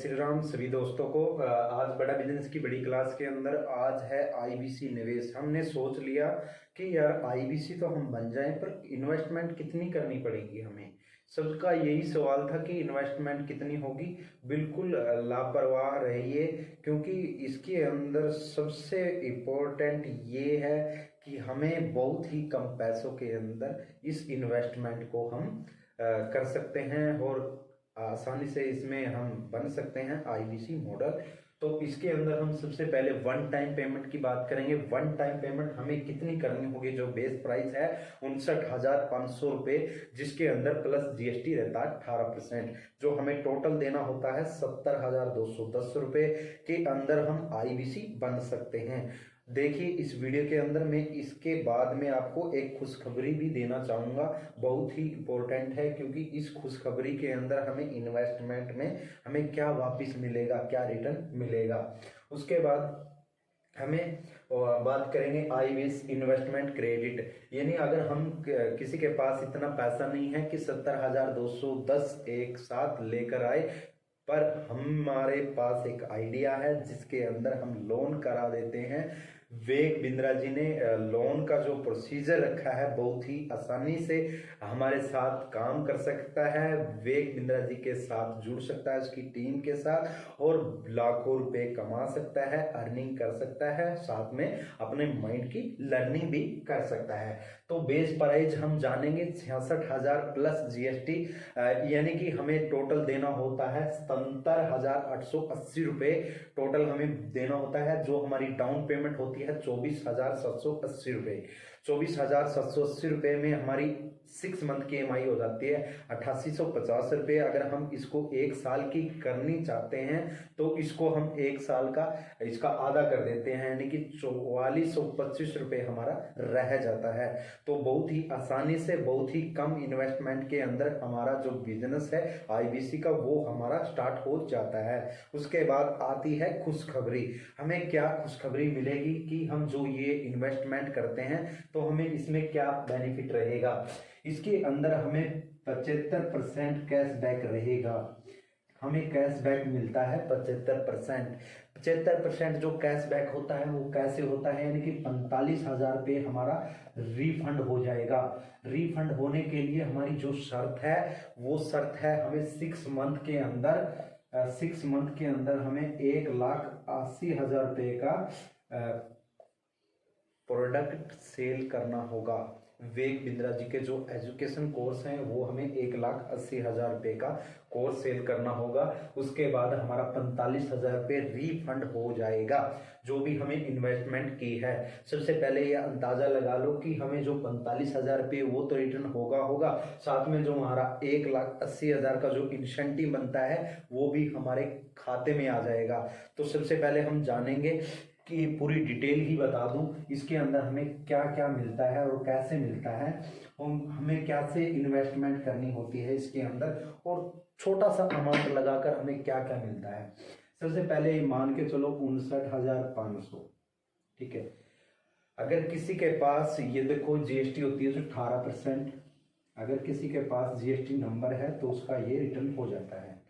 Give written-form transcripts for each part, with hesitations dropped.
श्री राम सभी दोस्तों को। आज बड़ा बिजनेस की बड़ी क्लास के अंदर आज है आईबीसी निवेश। हमने सोच लिया कि यार आईबीसी तो हम बन जाएं, पर इन्वेस्टमेंट कितनी करनी पड़ेगी हमें। सबका यही सवाल था कि इन्वेस्टमेंट कितनी होगी। बिल्कुल लापरवाह रहिए, क्योंकि इसके अंदर सबसे इम्पोर्टेंट ये है कि हमें बहुत ही कम पैसों के अंदर इस इन्वेस्टमेंट को हम कर सकते हैं और आसानी से इसमें हम बन सकते हैं आईबीसी मॉडल। तो इसके अंदर हम सबसे पहले वन टाइम पेमेंट की बात करेंगे। वन टाइम पेमेंट हमें कितनी करनी होगी। जो बेस प्राइस है 59,500 रुपये, जिसके अंदर प्लस जीएसटी रहता है 18%। जो हमें टोटल देना होता है 70,210 रुपये के अंदर हम आईबीसी बन सकते हैं। देखिए इस वीडियो के अंदर मैं इसके बाद में आपको एक खुशखबरी भी देना चाहूँगा, बहुत ही इम्पोर्टेंट है, क्योंकि इस खुशखबरी के अंदर हमें इन्वेस्टमेंट में हमें क्या वापस मिलेगा, क्या रिटर्न मिलेगा। उसके बाद हमें बात करेंगे आईबीसी इन्वेस्टमेंट क्रेडिट, यानी अगर हम किसी के पास इतना पैसा नहीं है कि 70,210 एक साथ लेकर आए, पर हमारे पास एक आइडिया है जिसके अंदर हम लोन करा देते हैं। विवेक बिंद्रा जी ने लोन का जो प्रोसीजर रखा है बहुत ही आसानी से हमारे साथ काम कर सकता है। विवेक बिंद्रा जी के साथ जुड़ सकता है, उसकी टीम के साथ, और लाखों रुपए कमा सकता है, अर्निंग कर सकता है, साथ में अपने माइंड की लर्निंग भी कर सकता है। तो बेस प्राइस हम जानेंगे 66,000 प्लस जीएसटी, यानी कि हमें टोटल देना होता है 77,880 रुपये टोटल हमें देना होता है। जो हमारी डाउन पेमेंट होती है 24,780 रुपये। 24,780 रुपये में हमारी 6 मंथ की EMI हो जाती है 8850 रुपये। अगर हम इसको एक साल की करनी चाहते हैं तो इसको हम एक साल का इसका आधा कर देते हैं, यानी कि 4425 रुपये हमारा रह जाता है। तो बहुत ही आसानी से बहुत ही कम इन्वेस्टमेंट के अंदर हमारा जो बिजनेस है आईबीसी का वो हमारा स्टार्ट हो जाता है। उसके बाद आती है खुशखबरी। हमें क्या खुशखबरी मिलेगी कि हम जो ये इन्वेस्टमेंट करते हैं तो हमें इसमें क्या बेनिफिट रहेगा। इसके अंदर हमें 75% कैशबैक रहेगा। हमें कैशबैक मिलता है 75%। 75% जो कैशबैक होता है वो कैसे होता है, यानी कि 45,000 रुपये हमारा रिफंड हो जाएगा। रिफंड होने के लिए हमारी जो शर्त है वो शर्त है हमें 6 मंथ के अंदर हमें 1,80,000 रुपये का प्रोडक्ट सेल करना होगा। विवेक बिंद्रा जी के जो एजुकेशन कोर्स हैं वो हमें 1,80,000 रुपये का कोर्स सेल करना होगा। उसके बाद हमारा 45,000 रुपये रिफंड हो जाएगा जो भी हमें इन्वेस्टमेंट की है। सबसे पहले ये अंदाजा लगा लो कि हमें जो 45,000 रुपये वो तो रिटर्न होगा, साथ में जो हमारा 1,80,000 का जो इंसेंटिव बनता है वो भी हमारे खाते में आ जाएगा। तो सबसे पहले हम जानेंगे कि पूरी डिटेल ही बता दूं इसके अंदर हमें क्या क्या मिलता है और कैसे मिलता है, और हमें कैसे इन्वेस्टमेंट करनी होती है इसके अंदर, और छोटा सा अमाउंट लगाकर हमें क्या क्या मिलता है। सबसे पहले मान के चलो 59,500, ठीक है। अगर किसी के पास ये देखो जीएसटी होती है जो 18%, अगर किसी के पास जीएसटी नंबर है तो उसका ये रिटर्न हो जाता है,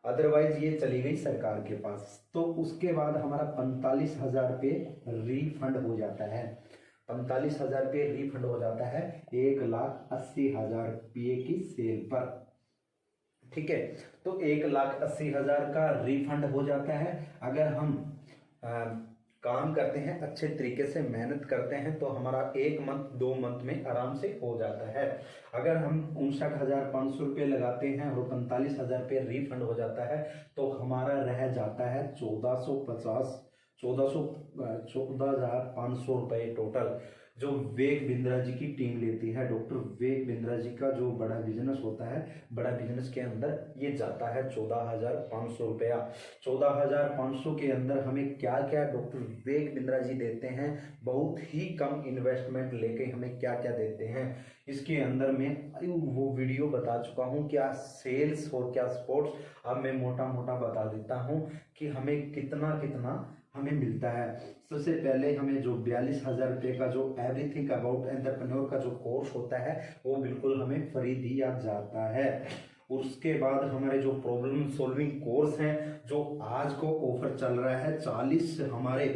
अदरवाइज ये चली गई सरकार के पास। तो उसके बाद हमारा 45,000 रुपये रिफंड हो जाता है। 45,000 रुपये रिफंड हो जाता है 1,80,000 रुपये की सेल पर, ठीक है। तो 1,80,000 का रिफंड हो जाता है। अगर हम काम करते हैं अच्छे तरीके से, मेहनत करते हैं, तो हमारा 1 मंथ 2 मंथ में आराम से हो जाता है। अगर हम 59,500 रुपये लगाते हैं और 45,000 रुपये रिफंड हो जाता है तो हमारा रह जाता है 14,500 रुपये टोटल, जो विवेक बिंद्रा जी की टीम लेती है। डॉक्टर विवेक बिंद्रा जी का जो बड़ा बिजनेस होता है, बड़ा बिजनेस के अंदर ये जाता है 14,500 रुपया। 14,500 के अंदर हमें क्या क्या डॉक्टर विवेक बिंद्रा जी देते हैं, बहुत ही कम इन्वेस्टमेंट लेके हमें क्या क्या देते हैं। इसके अंदर मैं वो वीडियो बता चुका हूँ, क्या सेल्स और क्या स्पोर्ट्स। अब मैं मोटा मोटा बता देता हूँ कि हमें कितना कितना हमें मिलता है। सबसे पहले हमें जो 42,000 रुपये का जो एवरीथिंग अबाउट एंटरप्रेन्योर का जो कोर्स होता है वो बिल्कुल हमें फ्री दिया जाता है। उसके बाद हमारे जो प्रॉब्लम सॉल्विंग कोर्स हैं, जो आज को ऑफर चल रहा है, 40 हमारे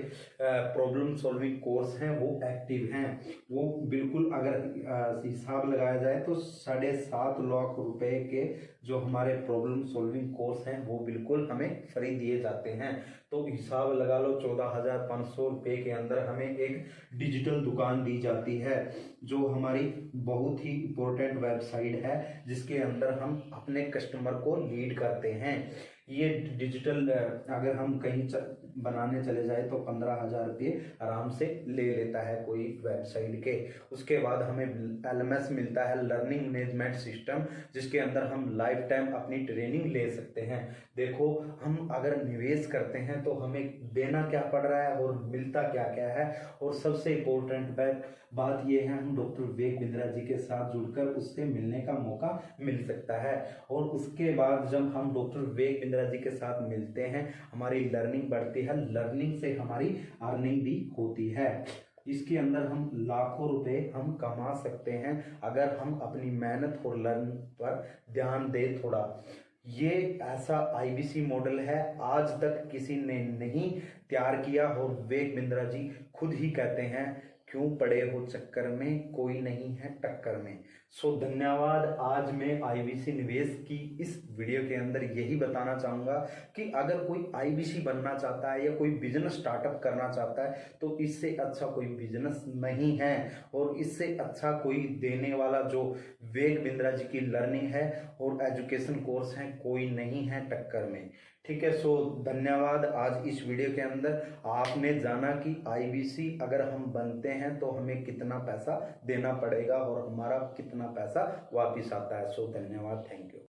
प्रॉब्लम सॉल्विंग कोर्स हैं वो एक्टिव हैं। वो बिल्कुल अगर हिसाब लगाया जाए तो 7.5 लाख रुपए के जो हमारे प्रॉब्लम सॉल्विंग कोर्स हैं वो बिल्कुल हमें फ्री दिए जाते हैं। तो हिसाब लगा लो 14,500 रुपये के अंदर हमें एक डिजिटल दुकान दी जाती है, जो हमारी बहुत ही इम्पोर्टेंट वेबसाइट है, जिसके अंदर हम अपने कस्टमर को लीड करते हैं। ये डिजिटल अगर हम कहीं बनाने चले जाए तो 15,000 रुपये आराम से ले लेता है कोई वेबसाइट के। उसके बाद हमें LMS मिलता है, लर्निंग मैनेजमेंट सिस्टम, जिसके अंदर हम लाइफ टाइम अपनी ट्रेनिंग ले सकते हैं। देखो, हम अगर निवेश करते हैं तो हमें देना क्या पड़ रहा है और मिलता क्या क्या है। और सबसे इम्पोर्टेंट बात यह है, हम डॉक्टर विवेक बिंद्रा जी के साथ जुड़कर उससे मिलने का मौका मिल सकता है। और उसके बाद जब हम डॉक्टर विवेक बिंद्रा जी के साथ मिलते हैं, हमारी लर्निंग बढ़ती है, लर्निंग से हमारी अर्निंग भी होती है। इसके अंदर हम लाखों रुपए हम कमा सकते हैं अगर हम अपनी मेहनत और लर्न पर ध्यान दें थोड़ा। ये ऐसा IBC मॉडल है, आज तक किसी ने नहीं तैयार किया, और विवेक बिंद्रा जी खुद ही कहते हैं, क्यों पड़े हो चक्कर में, कोई नहीं है टक्कर में। सो धन्यवाद। आज मैं IBC निवेश की इस वीडियो के अंदर यही बताना चाहूँगा कि अगर कोई IBC बनना चाहता है या कोई बिजनेस स्टार्टअप करना चाहता है तो इससे अच्छा कोई बिजनेस नहीं है, और इससे अच्छा कोई देने वाला जो विवेक बिंद्रा जी की लर्निंग है और एजुकेशन कोर्स है, कोई नहीं है टक्कर में। ठीक है, सो धन्यवाद। आज इस वीडियो के अंदर आपने जाना कि IBC अगर हम बनते हैं तो हमें कितना पैसा देना पड़ेगा और हमारा कितना पैसा वापिस आता है। सो धन्यवाद, थैंक यू।